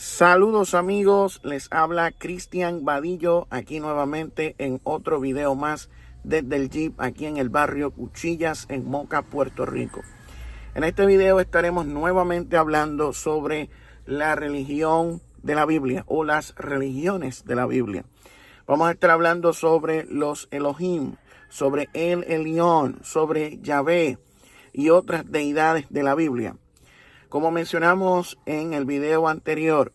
Saludos amigos, les habla Cristian Vadillo aquí nuevamente en otro video más desde el Jeep aquí en el barrio Cuchillas en Moca, Puerto Rico. En este video estaremos nuevamente hablando sobre la religión de la Biblia o las religiones de la Biblia. Vamos a estar hablando sobre los Elohim, sobre el Elión, sobre Yahvé y otras deidades de la Biblia. Como mencionamos en el video anterior,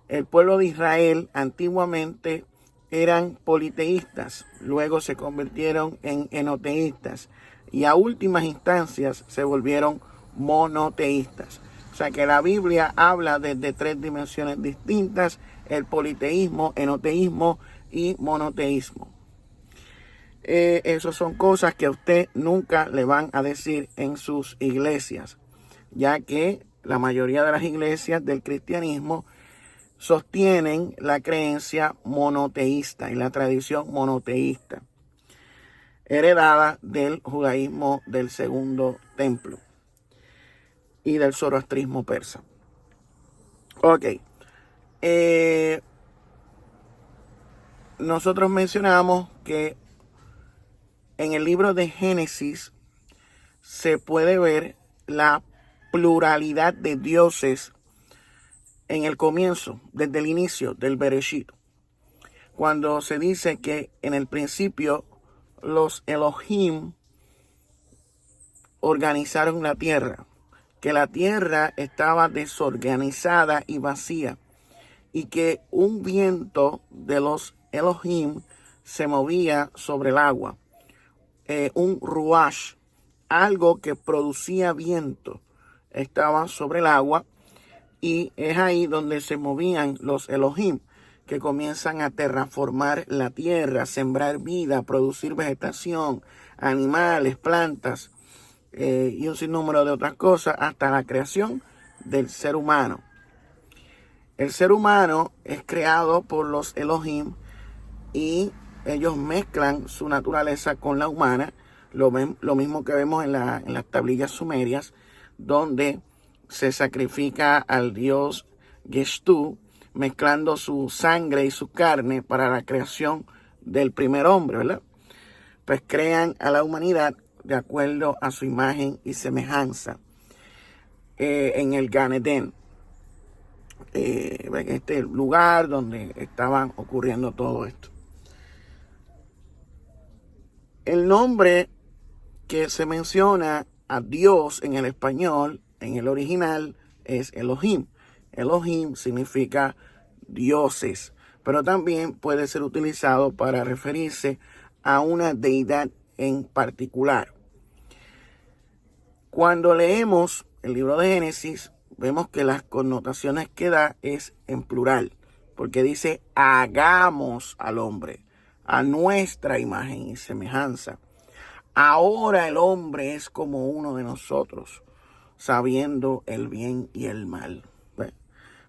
el pueblo de Israel antiguamente eran politeístas, luego se convirtieron en enoteístas y a últimas instancias se volvieron monoteístas. O sea que la Biblia habla desde tres dimensiones distintas: el politeísmo, enoteísmo y monoteísmo. Esas son cosas que a usted nunca le van a decir en sus iglesias, ya que la mayoría de las iglesias del cristianismo sostienen la creencia monoteísta y la tradición monoteísta, heredada del judaísmo del Segundo Templo y del zoroastrismo persa. Ok. Nosotros mencionamos que en el libro de Génesis se puede ver la pluralidad de dioses en el comienzo, desde el inicio del Bereshit, cuando se dice que en el principio los Elohim organizaron la tierra, que la tierra estaba desorganizada y vacía, y que un viento de los Elohim se movía sobre el agua, un ruach, algo que producía viento, estaba sobre el agua, y es ahí donde se movían los Elohim, que comienzan a terraformar la tierra, sembrar vida, producir vegetación, animales, plantas y un sinnúmero de otras cosas, hasta la creación del ser humano. El ser humano es creado por los Elohim y ellos mezclan su naturaleza con la humana, lo mismo que vemos en las tablillas sumerias, donde se sacrifica al dios Geshtu, mezclando su sangre y su carne para la creación del primer hombre, ¿verdad? Pues crean a la humanidad de acuerdo a su imagen y semejanza en el Gan Eden, en este lugar donde estaban ocurriendo todo esto. El nombre que se menciona a Dios en el español, en el original, es Elohim. Elohim significa dioses, pero también puede ser utilizado para referirse a una deidad en particular. Cuando leemos el libro de Génesis, vemos que las connotaciones que da es en plural, porque dice hagamos al hombre a nuestra imagen y semejanza. Ahora el hombre es como uno de nosotros, sabiendo el bien y el mal.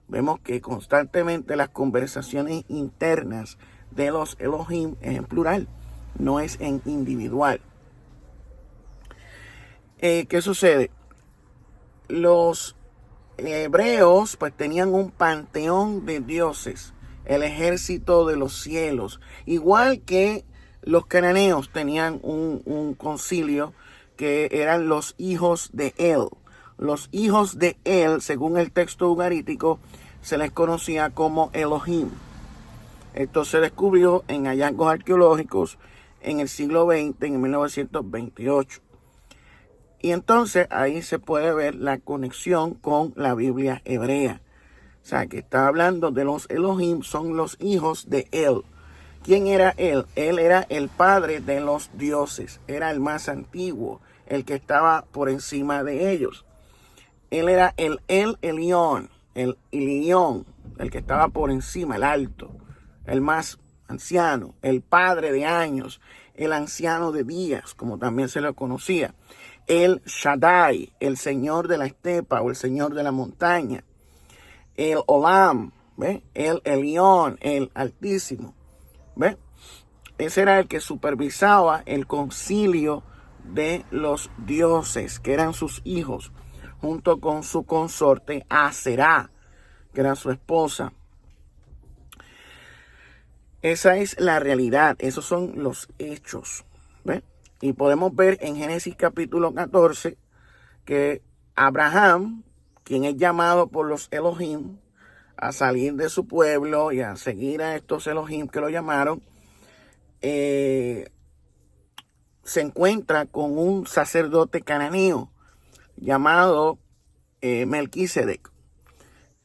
Vemos que constantemente las conversaciones internas de los Elohim es en plural, no es en individual. ¿Qué sucede? Los hebreos pues tenían un panteón de dioses, el ejército de los cielos, igual que los cananeos tenían un concilio que eran los hijos de El. Los hijos de El, según el texto ugarítico, se les conocía como Elohim. Esto se descubrió en hallazgos arqueológicos en el siglo XX, en 1928. Y entonces ahí se puede ver la conexión con la Biblia hebrea. O sea, que está hablando de los Elohim, son los hijos de El. ¿Quién era él? Él era el padre de los dioses, era el más antiguo, el que estaba por encima de ellos. Él era el Elión, el Ilión, el que estaba por encima, el alto, el más anciano, el padre de años, el anciano de días, como también se lo conocía. El Shaddai, el señor de la estepa o el señor de la montaña. El Olam, ¿ve? El Elión, el altísimo. ¿Ve? Ese era el que supervisaba el concilio de los dioses, que eran sus hijos, junto con su consorte Aserá, que era su esposa. Esa es la realidad, esos son los hechos. ¿Ve? Y podemos ver en Génesis capítulo 14 que Abraham, quien es llamado por los Elohim a salir de su pueblo y a seguir a estos Elohim que lo llamaron, se encuentra con un sacerdote cananeo llamado Melquisedec.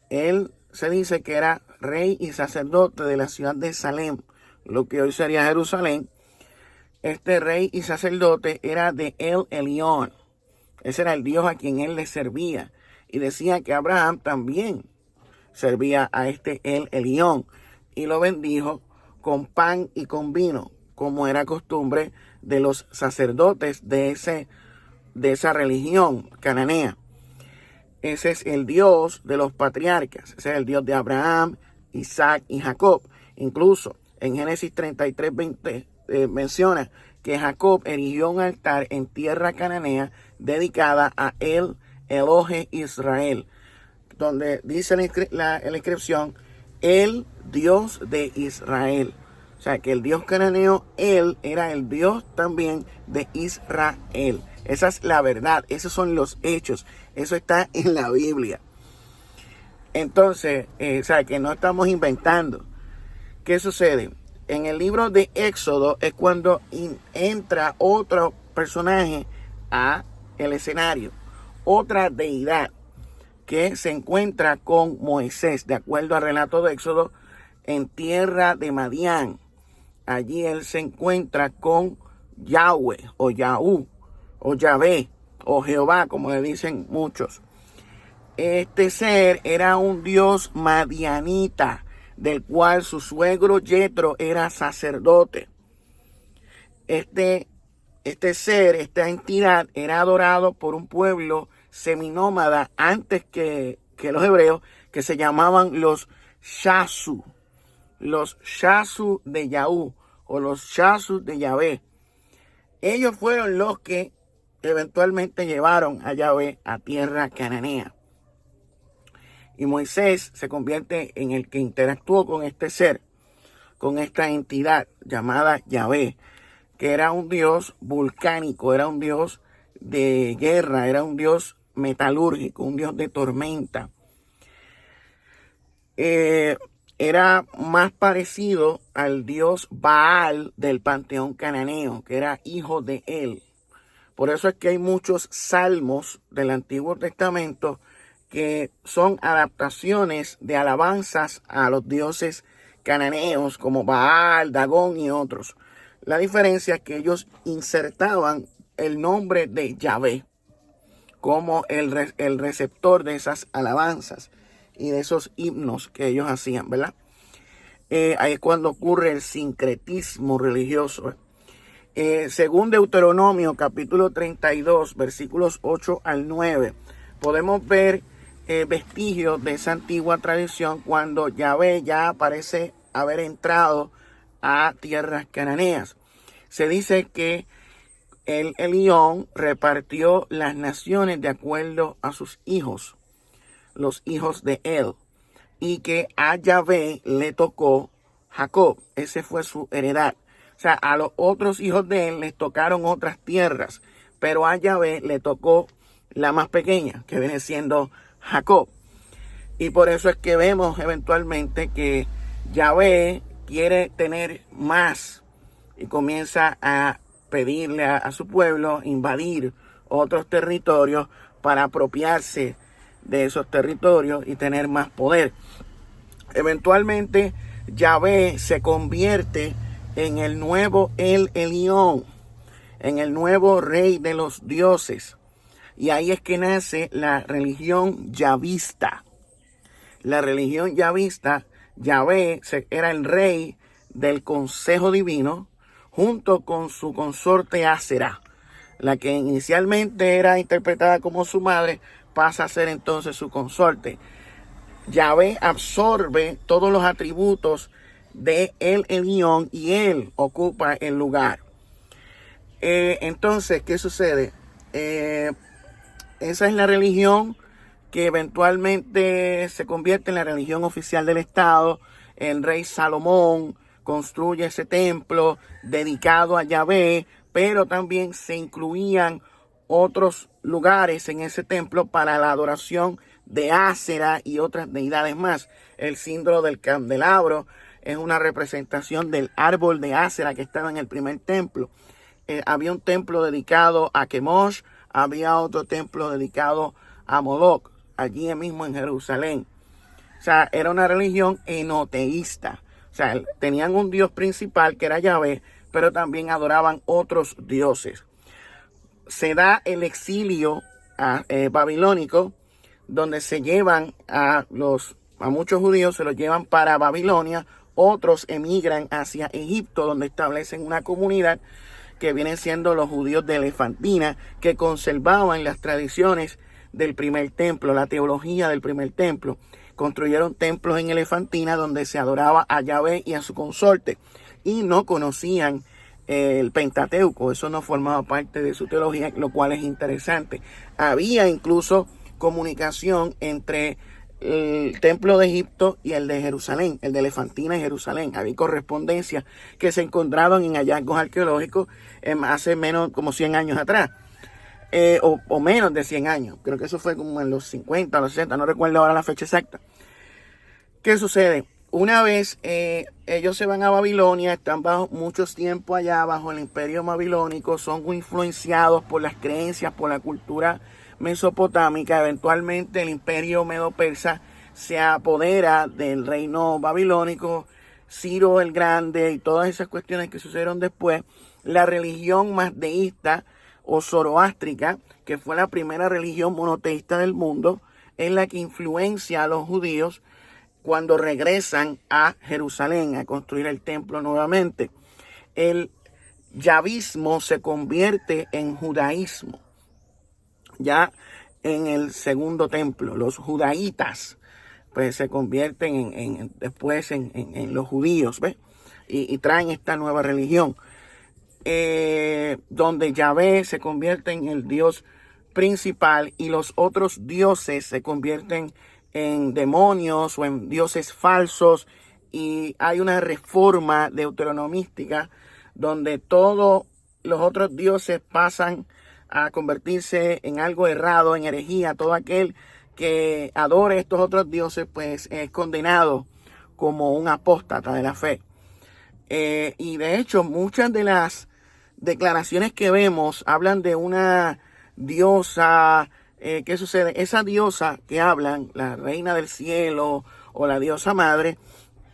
Él se dice que era rey y sacerdote de la ciudad de Salem, lo que hoy sería Jerusalén. Este rey y sacerdote era de El Elyon. Ese era el Dios a quien él le servía. Y decía que Abraham también servía a este El Elyon. Y lo bendijo con pan y con vino, como era costumbre de los sacerdotes de esa religión cananea. Ese es el Dios de los patriarcas. Ese es el Dios de Abraham, Isaac y Jacob. Incluso en Génesis 33:20 menciona que Jacob erigió un altar en tierra cananea dedicada a el Elohe Israel, donde dice la inscripción, el Dios de Israel. O sea, que el Dios cananeo, él era el Dios también de Israel. Esa es la verdad, esos son los hechos, eso está en la Biblia. Entonces, o sea, que no estamos inventando. ¿Qué sucede? En el libro de Éxodo es cuando entra otro personaje a el escenario, otra deidad que se encuentra con Moisés, de acuerdo al relato de Éxodo, en tierra de Madián. Allí él se encuentra con Yahweh o Yahú o Yahvé o Jehová, como le dicen muchos. Este ser era un dios madianita, del cual su suegro Yetro era sacerdote. Este ser, esta entidad, era adorado por un pueblo seminómada antes que los hebreos, que se llamaban los Shasu de Yahú o los Shasu de Yahvé. Ellos fueron los que eventualmente llevaron a Yahvé a tierra cananea. Y Moisés se convierte en el que interactuó con este ser, con esta entidad llamada Yahvé, que era un dios volcánico, era un dios de guerra, era un dios metalúrgico, un dios de tormenta. Era más parecido al dios Baal del panteón cananeo, que era hijo de él. Por eso es que hay muchos salmos del Antiguo Testamento que son adaptaciones de alabanzas a los dioses cananeos como Baal, Dagón y otros. La diferencia es que ellos insertaban el nombre de Yahvé como el receptor de esas alabanzas y de esos himnos que ellos hacían, ¿verdad? Ahí es cuando ocurre el sincretismo religioso. Según Deuteronomio capítulo 32, versículos 8 al 9, podemos ver vestigios de esa antigua tradición cuando Yahvé ya parece haber entrado a tierras cananeas. Se dice que el Elión repartió las naciones de acuerdo a sus hijos, los hijos de él, y que a Yahvé le tocó Jacob. Ese fue su heredad. O sea, a los otros hijos de él les tocaron otras tierras, pero a Yahvé le tocó la más pequeña, que viene siendo Jacob. Y por eso es que vemos eventualmente que Yahvé quiere tener más y comienza a pedirle a su pueblo invadir otros territorios para apropiarse de esos territorios y tener más poder. Eventualmente Yahvé se convierte en el nuevo El Elyon, en el nuevo rey de los dioses. Y ahí es que nace la religión yavista. La religión yavista, Yahvé era el rey del consejo divino junto con su consorte Asera. La que inicialmente era interpretada como su madre pasa a ser entonces su consorte. Yahvé absorbe todos los atributos de El Elyon y él ocupa el lugar. Entonces, ¿qué sucede? Esa es la religión que eventualmente se convierte en la religión oficial del Estado. El rey Salomón construye ese templo dedicado a Yahvé, pero también se incluían otros lugares en ese templo para la adoración de Ásera y otras deidades más. El símbolo del candelabro es una representación del árbol de Ásera que estaba en el primer templo. Había un templo dedicado a Kemosh, había otro templo dedicado a Moloch, allí mismo en Jerusalén. O sea, era una religión enoteísta. O sea, tenían un dios principal que era Yahvé, pero también adoraban otros dioses. Se da el exilio babilónico, donde se llevan a muchos judíos, se los llevan para Babilonia. Otros emigran hacia Egipto, donde establecen una comunidad que vienen siendo los judíos de Elefantina, que conservaban las tradiciones del primer templo, la teología del primer templo. Construyeron templos en Elefantina donde se adoraba a Yahvé y a su consorte, y no conocían el Pentateuco. Eso no formaba parte de su teología, lo cual es interesante. Había incluso comunicación entre el templo de Egipto y el de Jerusalén, el de Elefantina y Jerusalén. Había correspondencias que se encontraron en hallazgos arqueológicos hace menos como 100 años atrás, o menos de 100 años. Creo que eso fue como en los 50 o los 60, no recuerdo ahora la fecha exacta. ¿Qué sucede? Una vez ellos se van a Babilonia, están bajo muchos tiempo allá, bajo el imperio babilónico, son influenciados por las creencias, por la cultura mesopotámica. Eventualmente el imperio medo-persa se apodera del reino babilónico, Ciro el Grande y todas esas cuestiones que sucedieron después. La religión mazdeísta o zoroástrica, que fue la primera religión monoteísta del mundo, es la que influencia a los judíos cuando regresan a Jerusalén a construir el templo nuevamente. El yavismo se convierte en judaísmo ya en el segundo templo. Los judaítas pues se convierten después en los judíos, ¿ves? Y traen esta nueva religión, donde Yahvé se convierte en el dios principal y los otros dioses se convierten en demonios o en dioses falsos, y hay una reforma deuteronomística donde todos los otros dioses pasan a convertirse en algo errado, en herejía. Todo aquel que adore estos otros dioses pues es condenado como un apóstata de la fe. Y de hecho muchas de las declaraciones que vemos hablan de una diosa. ¿Qué sucede? Esa diosa que hablan, la reina del cielo o la diosa madre,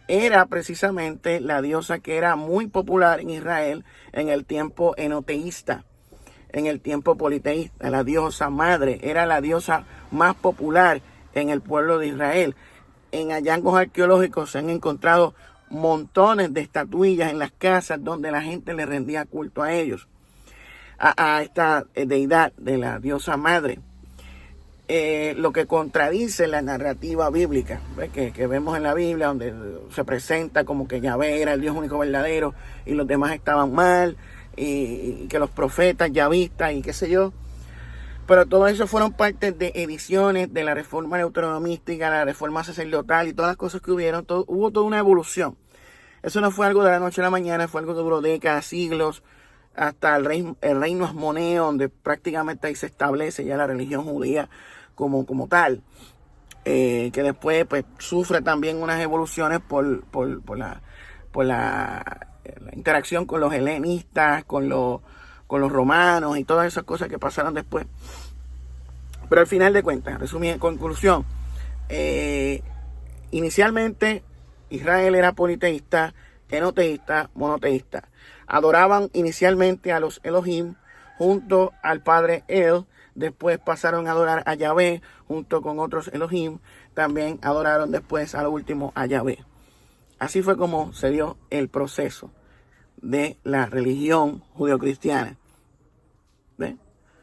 era precisamente la diosa que era muy popular en Israel en el tiempo enoteísta, en el tiempo politeísta. La diosa madre era la diosa más popular en el pueblo de Israel. En hallazgos arqueológicos se han encontrado montones de estatuillas en las casas donde la gente le rendía culto a ellos, a esta deidad de la diosa madre. Lo que contradice la narrativa bíblica, que vemos en la Biblia, donde se presenta como que Yahvé era el Dios único verdadero y los demás estaban mal, y que los profetas yavistas y qué sé yo. Pero todo eso fueron parte de ediciones de la reforma deuteronomística, la reforma sacerdotal y todas las cosas que hubo toda una evolución. Eso no fue algo de la noche a la mañana, fue algo que duró décadas, siglos, hasta el reino asmoneo, donde prácticamente ahí se establece ya la religión judía como tal, que después pues sufre también unas evoluciones por la interacción con los helenistas, con los romanos y todas esas cosas que pasaron después. Pero al final de cuentas, resumiendo, en conclusión, inicialmente Israel era politeísta, enoteísta, monoteísta. Adoraban inicialmente a los Elohim junto al padre El. Después pasaron a adorar a Yahvé junto con otros Elohim. También adoraron después a lo último a Yahvé. Así fue como se dio el proceso de la religión judeocristiana, ¿ves?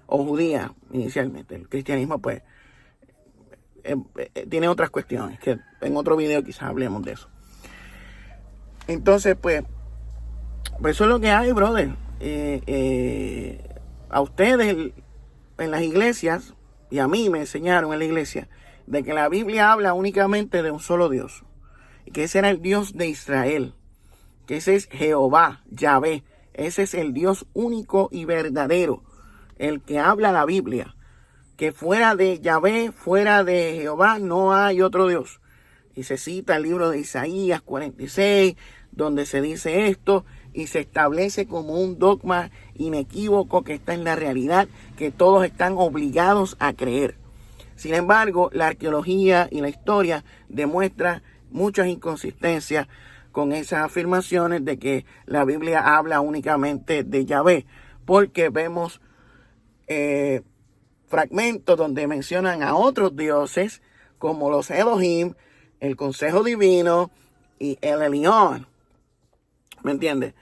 O judía inicialmente. El cristianismo pues tiene otras cuestiones que en otro video quizás hablemos de eso. Entonces pues eso es lo que hay, brother. A ustedes en las iglesias, y a mí me enseñaron en la iglesia, de que la Biblia habla únicamente de un solo Dios, y que ese era el Dios de Israel, que ese es Jehová, Yahvé, ese es el Dios único y verdadero, el que habla la Biblia, que fuera de Yahvé, fuera de Jehová, no hay otro Dios. Y se cita el libro de Isaías 46, donde se dice esto, y se establece como un dogma inequívoco que está en la realidad, que todos están obligados a creer. Sin embargo, la arqueología y la historia demuestra muchas inconsistencias con esas afirmaciones de que la Biblia habla únicamente de Yahvé, porque vemos fragmentos donde mencionan a otros dioses como los Elohim, el Consejo Divino y El Elyon. ¿Me entiendes?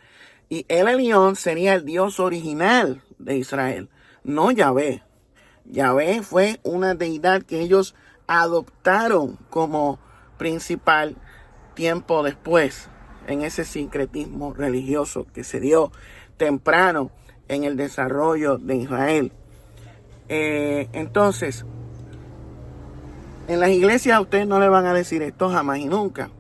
Y El Elyon sería el Dios original de Israel, no Yahvé. Yahvé fue una deidad que ellos adoptaron como principal tiempo después, en ese sincretismo religioso que se dio temprano en el desarrollo de Israel. Entonces, en las iglesias a ustedes no le van a decir esto jamás y nunca.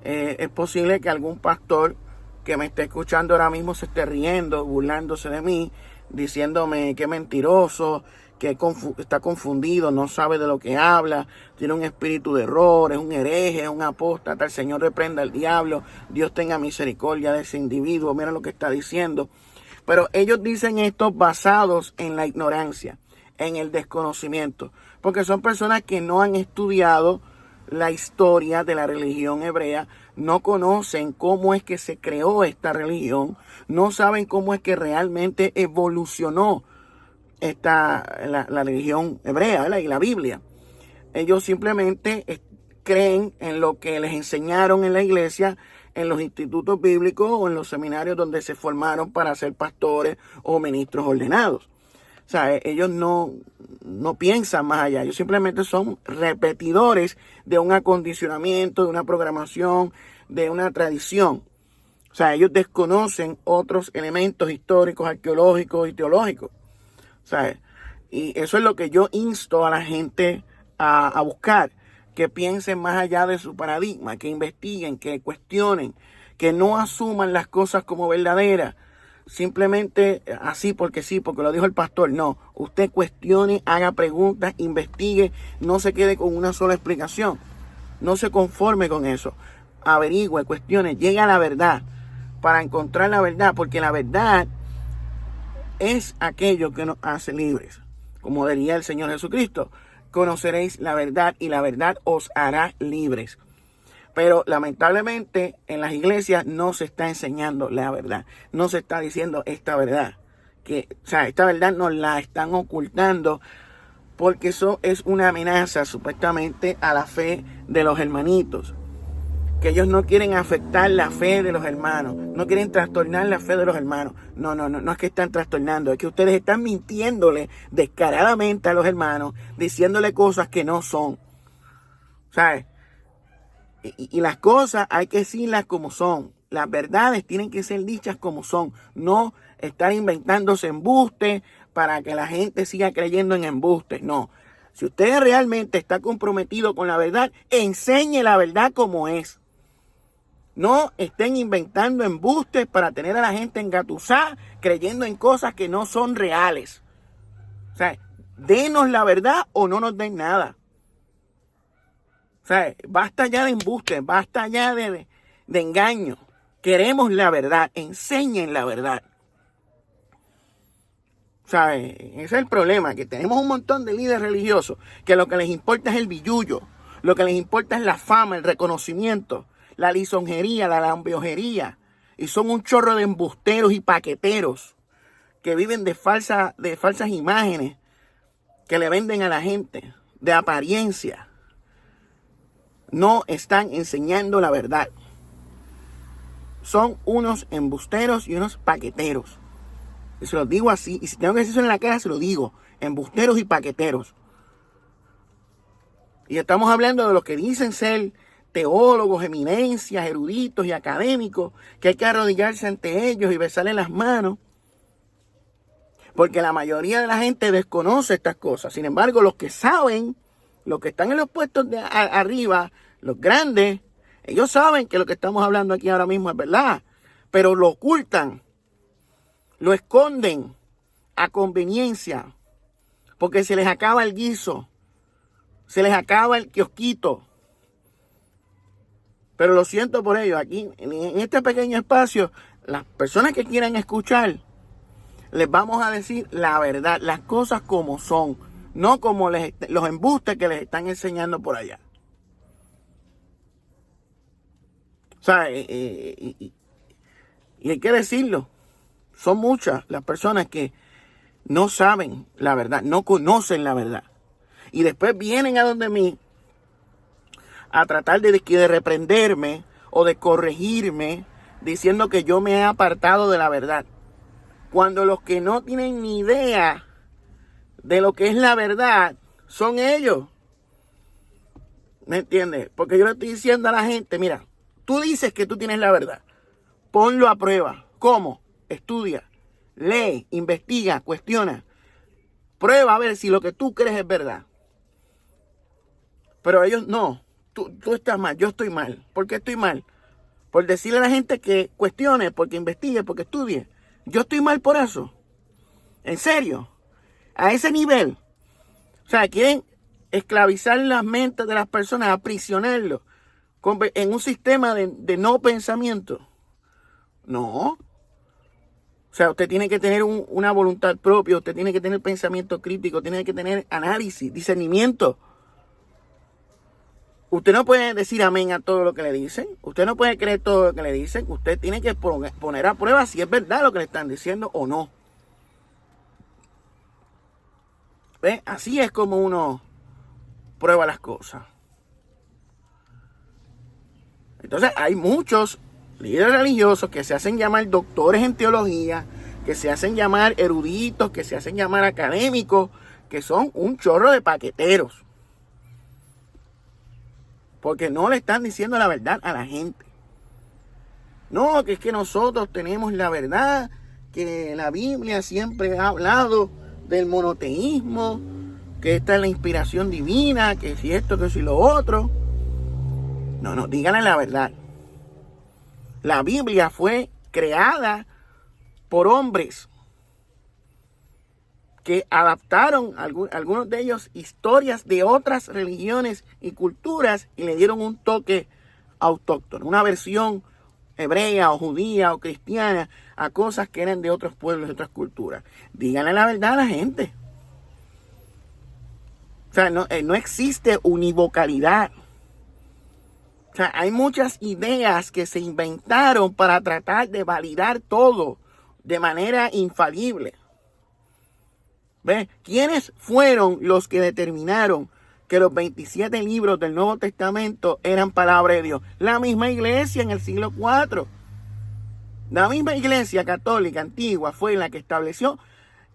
Es posible que algún pastor que me esté escuchando ahora mismo se esté riendo, burlándose de mí, diciéndome que mentiroso, que está confundido, no sabe de lo que habla, tiene un espíritu de error, es un hereje, es un apóstata, el Señor reprenda al diablo, Dios tenga misericordia de ese individuo, mira lo que está diciendo. Pero ellos dicen esto basados en la ignorancia, en el desconocimiento, porque son personas que no han estudiado la historia de la religión hebrea, no conocen cómo es que se creó esta religión, no saben cómo es que realmente evolucionó la religión hebrea, ¿verdad? Y la Biblia. Ellos simplemente creen en lo que les enseñaron en la iglesia, en los institutos bíblicos o en los seminarios donde se formaron para ser pastores o ministros ordenados. O sea, ellos no piensan más allá, ellos simplemente son repetidores de un acondicionamiento, de una programación, de una tradición. O sea, ellos desconocen otros elementos históricos, arqueológicos y teológicos. ¿Sabes? Y eso es lo que yo insto a la gente a buscar, que piensen más allá de su paradigma, que investiguen, que cuestionen, que no asuman las cosas como verdaderas, simplemente así porque sí, porque lo dijo el pastor. No, usted cuestione, haga preguntas, investigue, no se quede con una sola explicación, no se conforme con eso, averigüe, cuestione, llegue a la verdad para encontrar la verdad, porque la verdad es aquello que nos hace libres. Como diría el Señor Jesucristo, conoceréis la verdad y la verdad os hará libres. Pero lamentablemente en las iglesias no se está enseñando la verdad. No se está diciendo esta verdad. Esta verdad nos la están ocultando porque eso es una amenaza supuestamente a la fe de los hermanitos. Que ellos no quieren afectar la fe de los hermanos, no quieren trastornar la fe de los hermanos. No es que están trastornando, es que ustedes están mintiéndole descaradamente a los hermanos, diciéndole cosas que no son. ¿Sabes? Y las cosas hay que decirlas como son. Las verdades tienen que ser dichas como son, no estar inventándose embustes para que la gente siga creyendo en embustes. No. Si usted realmente está comprometido con la verdad, enseñe la verdad como es. No estén inventando embustes para tener a la gente engatusada, creyendo en cosas que no son reales. O sea, denos la verdad o no nos den nada. O sea, basta ya de embustes, basta ya de engaño. Queremos la verdad, enseñen la verdad. O sea, ese es el problema, que tenemos un montón de líderes religiosos que lo que les importa es el billullo, lo que les importa es la fama, el reconocimiento, la lisonjería, la lambiojería, y son un chorro de embusteros y paqueteros que viven de falsas imágenes que le venden a la gente, de apariencia. No están enseñando la verdad. Son unos embusteros y unos paqueteros. Y se los digo así, y si tengo que decir eso en la cara, se lo digo, embusteros y paqueteros. Y estamos hablando de los que dicen ser teólogos, eminencias, eruditos y académicos, que hay que arrodillarse ante ellos y besarle las manos, porque la mayoría de la gente desconoce estas cosas. Sin embargo, los que saben Los que están en los puestos de arriba, los grandes, ellos saben que lo que estamos hablando aquí ahora mismo es verdad, pero lo ocultan, lo esconden a conveniencia, porque se les acaba el guiso, se les acaba el kiosquito. Pero lo siento por ellos, aquí en este pequeño espacio, las personas que quieran escuchar, les vamos a decir la verdad, las cosas como son, no como los embustes que les están enseñando por allá. O sea, y hay que decirlo, son muchas las personas que no saben la verdad, no conocen la verdad. Y después vienen a donde mí a tratar de reprenderme o de corregirme diciendo que yo me he apartado de la verdad. Cuando los que no tienen ni idea de lo que es la verdad son ellos. ¿Me entiendes? Porque yo le estoy diciendo a la gente, mira, tú dices que tú tienes la verdad. Ponlo a prueba. ¿Cómo? Estudia, lee, investiga, cuestiona. Prueba a ver si lo que tú crees es verdad. Pero ellos no. Tú estás mal, yo estoy mal. ¿Por qué estoy mal? Por decirle a la gente que cuestione, porque investigue, porque estudie. Yo estoy mal por eso. ¿En serio? A ese nivel. O sea, quieren esclavizar las mentes de las personas, aprisionarlos en un sistema de no pensamiento. No. O sea, usted tiene que tener una voluntad propia, usted tiene que tener pensamiento crítico, tiene que tener análisis, discernimiento. Usted no puede decir amén a todo lo que le dicen. Usted no puede creer todo lo que le dicen. Usted tiene que poner a prueba si es verdad lo que le están diciendo o no. ¿Ve? Así es como uno prueba las cosas. Entonces hay muchos líderes religiosos que se hacen llamar doctores en teología, que se hacen llamar eruditos, que se hacen llamar académicos, que son un chorro de paqueteros. Porque no le están diciendo la verdad a la gente. No, que es que nosotros tenemos la verdad, que la Biblia siempre ha hablado del monoteísmo, que esta es la inspiración divina, que si esto, que si lo otro. No, díganle la verdad. La Biblia fue creada por hombres que adaptaron, algunos de ellos, historias de otras religiones y culturas y le dieron un toque autóctono, una versión hebrea o judía o cristiana a cosas que eran de otros pueblos, de otras culturas. Díganle la verdad a la gente. O sea, no existe univocalidad. O sea, hay muchas ideas que se inventaron para tratar de validar todo de manera infalible. ¿Ve? ¿Quiénes fueron los que determinaron que los 27 libros del Nuevo Testamento eran palabra de Dios? La misma iglesia en el siglo IV. La misma iglesia católica antigua fue la que estableció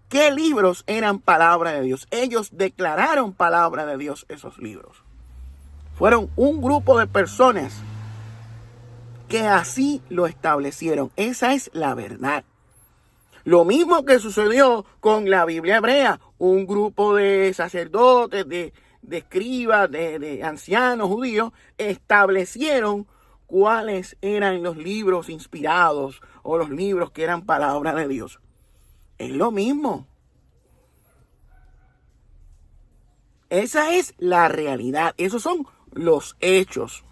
qué libros eran palabra de Dios. Ellos declararon palabra de Dios esos libros. Fueron un grupo de personas que así lo establecieron. Esa es la verdad. Lo mismo que sucedió con la Biblia hebrea. Un grupo de sacerdotes, de escribas, de ancianos judíos establecieron cuáles eran los libros inspirados o los libros que eran palabra de Dios. Es lo mismo. Esa es la realidad. Esos son los hechos.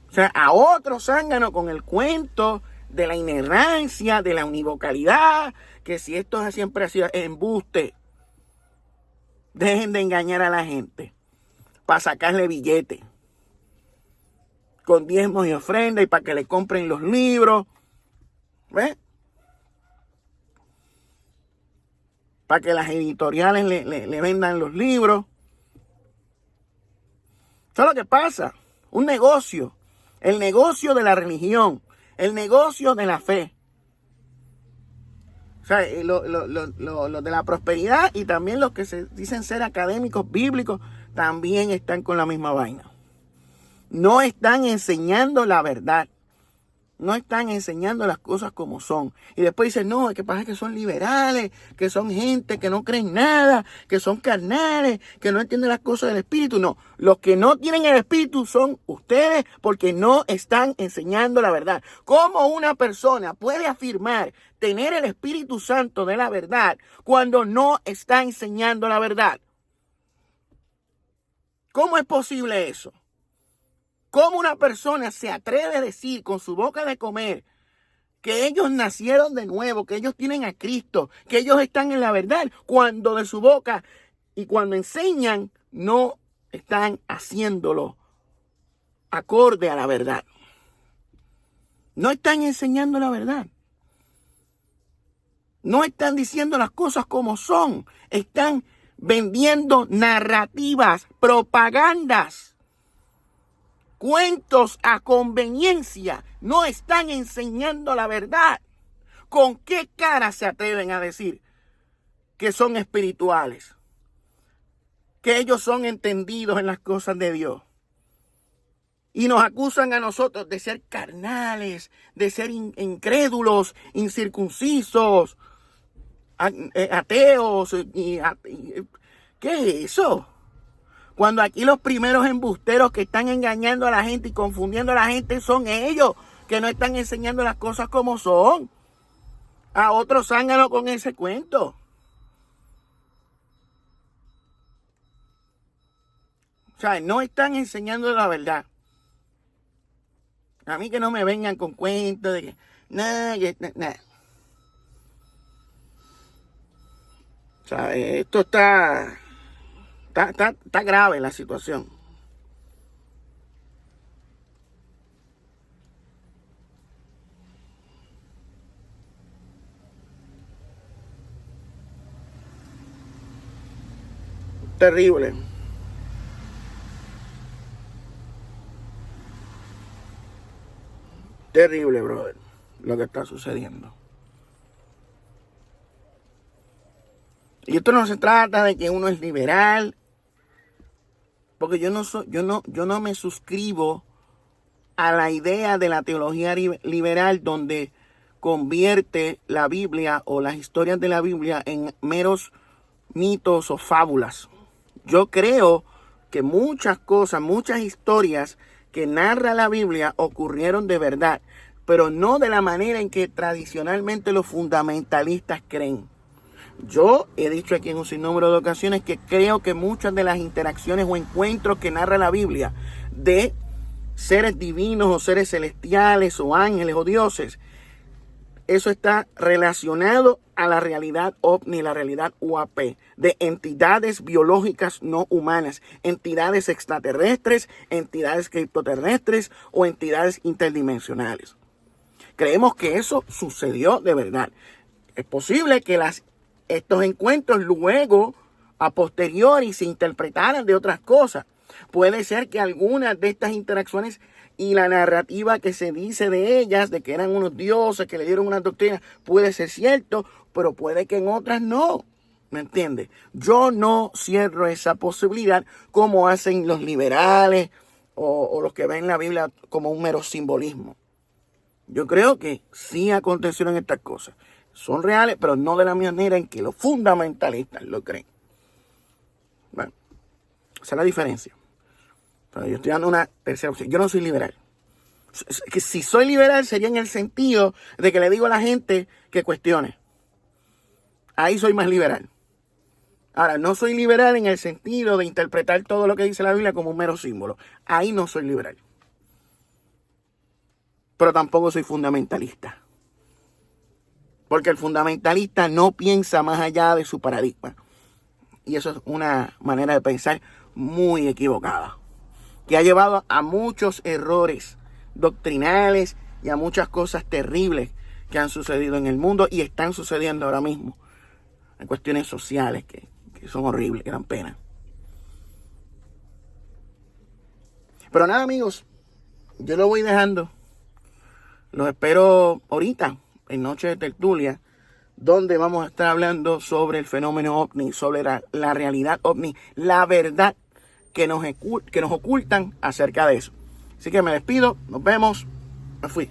O sea, a otros zánganos con el cuento de la inerrancia, de la univocalidad, que si esto siempre ha sido embuste. Dejen de engañar a la gente para sacarle billetes con diezmos y ofrendas y para que le compren los libros. ¿Ves? Para que las editoriales le vendan los libros. Eso es lo que pasa. Un negocio. El negocio de la religión. El negocio de la fe. O sea, lo de la prosperidad y también los que se dicen ser académicos bíblicos también están con la misma vaina. No están enseñando la verdad. no están enseñando las cosas como son. Y después dicen, no, es que pasa que son liberales, que son gente que no creen nada, que son carnales, que no entienden las cosas del Espíritu. No, los que no tienen el Espíritu son ustedes porque no están enseñando la verdad. ¿Cómo una persona puede afirmar tener el Espíritu Santo de la verdad cuando no está enseñando la verdad? ¿Cómo es posible eso? ¿Cómo una persona se atreve a decir con su boca de comer que ellos nacieron de nuevo, que ellos tienen a Cristo, que ellos están en la verdad, cuando de su boca y cuando enseñan no están haciéndolo acorde a la verdad? No están enseñando la verdad. No están diciendo las cosas como son. Están vendiendo narrativas, propagandas, cuentos a conveniencia. No están enseñando la verdad. ¿Con qué cara se atreven a decir que son espirituales? Que ellos son entendidos en las cosas de Dios. Y nos acusan a nosotros de ser carnales, de ser incrédulos, incircuncisos, ateos. ¿Qué es eso? Cuando aquí los primeros embusteros que están engañando a la gente y confundiendo a la gente son ellos, que no están enseñando las cosas como son. A otros zánganos con ese cuento. O sea, no están enseñando la verdad. A mí que no me vengan con cuentos de que nada. O sea, esto está grave la situación. Terrible. Terrible, brother, lo que está sucediendo. Y esto no se trata de que uno es liberal, porque yo no me suscribo a la idea de la teología liberal donde convierte la Biblia o las historias de la Biblia en meros mitos o fábulas. Yo creo que muchas cosas, muchas historias que narra la Biblia ocurrieron de verdad, pero no de la manera en que tradicionalmente los fundamentalistas creen. Yo he dicho aquí en un sinnúmero de ocasiones que creo que muchas de las interacciones o encuentros que narra la Biblia de seres divinos o seres celestiales o ángeles o dioses, eso está relacionado a la realidad OVNI, la realidad UAP, de entidades biológicas no humanas, entidades extraterrestres, entidades criptoterrestres o entidades interdimensionales. Creemos que eso sucedió de verdad. Es posible que estos encuentros luego, a posteriori, se interpretaran de otras cosas. Puede ser que algunas de estas interacciones y la narrativa que se dice de ellas, de que eran unos dioses que le dieron una doctrina, puede ser cierto, pero puede que en otras no. ¿Me entiendes? Yo no cierro esa posibilidad como hacen los liberales o los que ven la Biblia como un mero simbolismo. Yo creo que sí acontecieron estas cosas. Son reales, pero no de la manera en que los fundamentalistas lo creen. Bueno, esa es la diferencia. Pero yo estoy dando una tercera opción. Yo no soy liberal. Que si soy liberal sería en el sentido de que le digo a la gente que cuestione. Ahí soy más liberal. Ahora, no soy liberal en el sentido de interpretar todo lo que dice la Biblia como un mero símbolo. Ahí no soy liberal. Pero tampoco soy fundamentalista. Porque el fundamentalista no piensa más allá de su paradigma. Y eso es una manera de pensar muy equivocada, que ha llevado a muchos errores doctrinales y a muchas cosas terribles que han sucedido en el mundo y están sucediendo ahora mismo. En cuestiones sociales que son horribles, que dan pena. Pero nada, amigos, yo lo voy dejando. Los espero ahorita, en Noche de Tertulia, donde vamos a estar hablando sobre el fenómeno OVNI, sobre la realidad OVNI, la verdad que nos ocultan acerca de eso. Así que me despido, nos vemos, me fui.